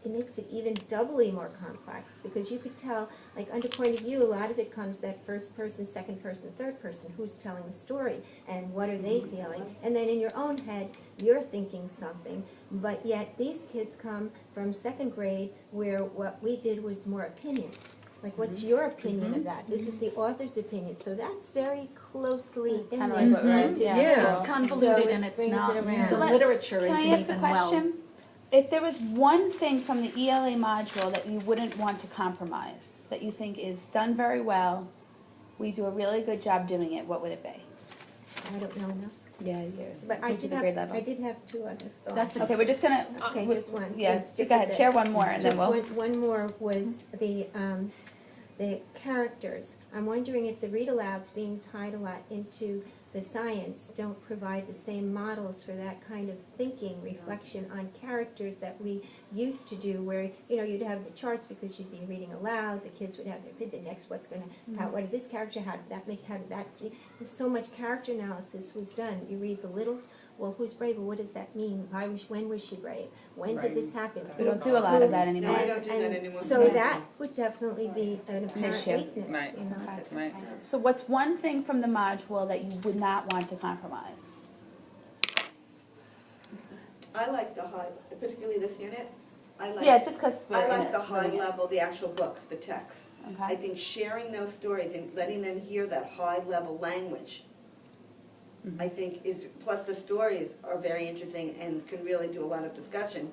it makes it even doubly more complex, because you could tell, like under point of view, a lot of it comes that first person, second person, third person, who's telling the story, and what are they feeling, and then in your own head, you're thinking something, but yet these kids come from second grade where what we did was more opinion. Like, what's your opinion of that? This is the author's opinion, so that's very closely in kinda there. like what Ryan did. Yeah, it's So convoluted it and it's brings not, it around. the let- literature Can I isn't ask a even well. question? If there was one thing from the ELA module that you wouldn't want to compromise, that you think is done very well, we do a really good job doing it, what would it be? I don't know enough, Yeah, yours. but I did have two other thoughts. That's Okay, we're just gonna. Okay, just one. Yeah, Let's stick go with ahead, this. share one more and then Just we'll. one more was the characters. I'm wondering if the read-alouds being tied a lot into the science don't provide the same models for that kind of thinking, reflection on characters that we used to do, where, you'd have the charts because you'd be reading aloud, the kids would have the next, what did this character, how did that make, how did that, so much character analysis was done. You read the littles, well, who's brave, what does that mean? When was she brave? When did this happen? We don't do a lot of that anymore. No, we don't do that anymore. So that would definitely be an apparent issue. weakness. Right. Okay. Right. So what's one thing from the module that you would not want to compromise? I like the high, particularly this unit, Yeah, just because we're I in like it. the high level, the actual books, the text. I Okay. think sharing those stories and letting them hear that high level language, I think is, plus the stories are very interesting and can really do a lot of discussion.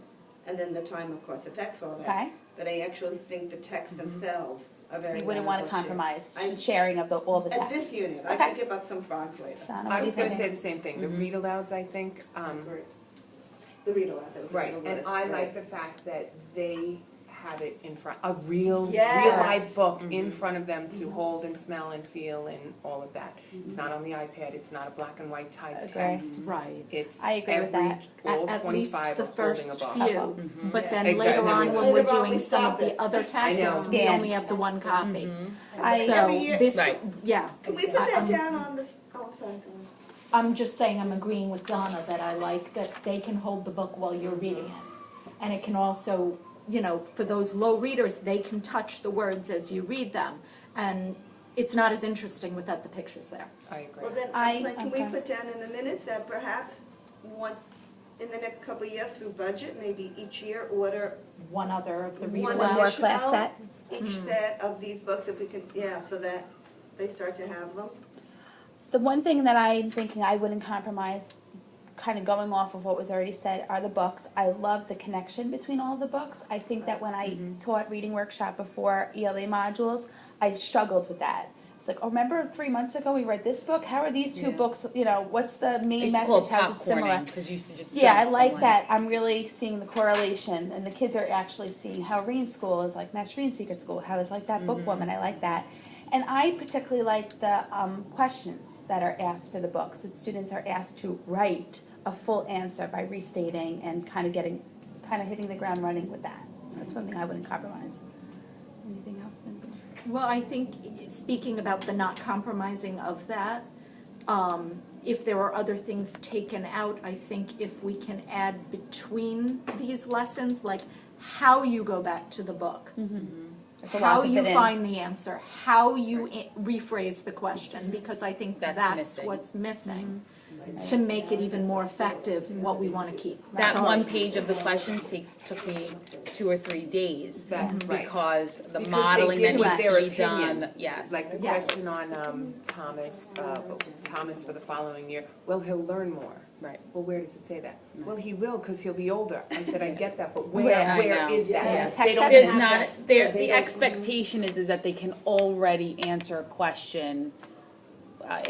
And then the time, of course, affects all that. Okay. But I actually think the texts themselves are very You wouldn't want to valuable share. compromise I- sharing of all the At text. this unit, I Okay. could give up some frogs later. Donna, what I do you was gonna think? say the same thing, the read-alouds, I think, The read aloud, that was right, another and word. I Right. like the fact that they have it in front, a real Yes. live book in front of them to hold and smell and feel and all of that. It's not on the iPad, it's not a black and white type Agree. text. Right. It's I agree with that. all At 25 least the are holding a first book. few, but then Exactly. later on, when we're Later on, we doing some of stop the it. other texts, we Scanned. only have the one copy. I- So Every year- this, Right. yeah. Can we put that down on the, oh, I'm sorry, go on. I'm just saying, I'm agreeing with Donna that I like that they can hold the book while you're reading it. And it can also, for those low readers, they can touch the words as you read them. And it's not as interesting without the pictures there. I agree. Well, then, can we put down in the minutes that perhaps in the next couple of years through budget, maybe each year order One other of the one read-alouds. more class additional, set? each set of these books, if we can, so that they start to have them. The one thing that I'm thinking I wouldn't compromise, kind of going off of what was already said, are the books. I love the connection between all the books. I think that when I taught reading workshop before ELA modules, I struggled with that. It's like, oh, remember 3 months ago we read this book? How are these two books, what's the I main used to call message? it How's it similar? popcorning, because you used to just Yeah, I jump like from that. I'm really seeing the correlation, and the kids are actually seeing how Reading School is like Master Reading Secret School, how is like that Bookwoman. I like that. And I particularly like the questions that are asked for the books, that students are asked to write a full answer by restating and kind of hitting the ground running with that. So that's one thing I wouldn't compromise. Anything else, Cynthia? Well, I think, speaking about the not compromising of that, if there are other things taken out, I think if we can add between these lessons, like how you go back to the book, There's a lot how to you fit in. find the answer, how you rephrase the question, because I think That's that's missing. what's missing to make it even more effective, what we want to keep. That Sorry. one page of the questions took me 2 or 3 days. That's right. Because the Because modeling they that give needs their to be opinion. done, yes. Like the Yes. question on Thomas for the following year, well, he'll learn more. Right. Well, where does it say that? Well, he will, because he'll be older. I said, I get that, but Yeah, I where know. is that? Yes. They don't There's have not, that. there, They the don't- expectation is that they can already answer a question,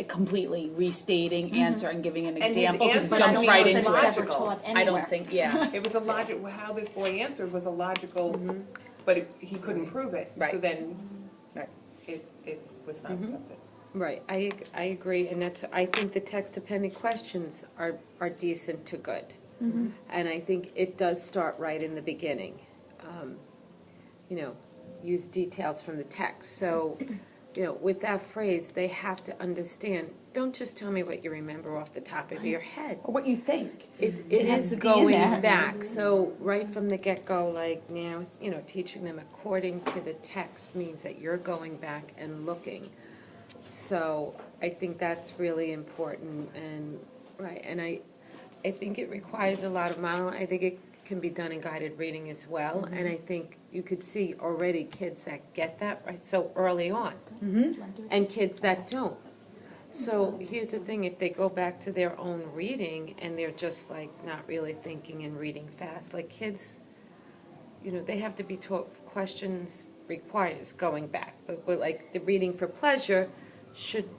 completely restating answer and giving an And his example, because it answer- jumps But right I don't into think it. it's ever taught I anywhere. don't think, yeah. It was a logic, how this boy answered was a logical, but he couldn't prove it. So Right. then Right. it was not accepted. Right, I agree, and I think the text-dependent questions are decent to good. And I think it does start right in the beginning. Use details from the text. So with that phrase, they have to understand, don't just tell me what you remember off the top of your head. Or what you think. It has is to be in there. going back, so right from the get-go, like now, teaching them according to the text means that you're going back and looking. So I think that's really important, and, right, and I think it requires a lot of modeling. I think it can be done in guided reading as well, and I think you could see already kids that get that right so early on, and kids that don't. So here's the thing, if they go back to their own reading and they're just like not really thinking and reading fast, like kids, they have to be taught questions requires going back, but like the reading for pleasure should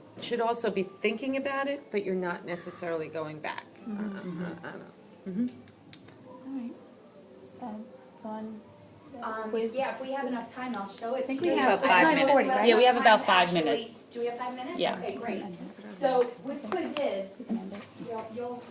also be thinking about it, but you're not necessarily going back. I don't know. All right. Dawn, Yeah, if we have enough time, I'll show it to you. think we have about 5 minutes. 9:40, right? Yeah, we have about 5 Actually, minutes. Do we have 5 minutes? Yeah. Okay, great. So with quizzes, you'll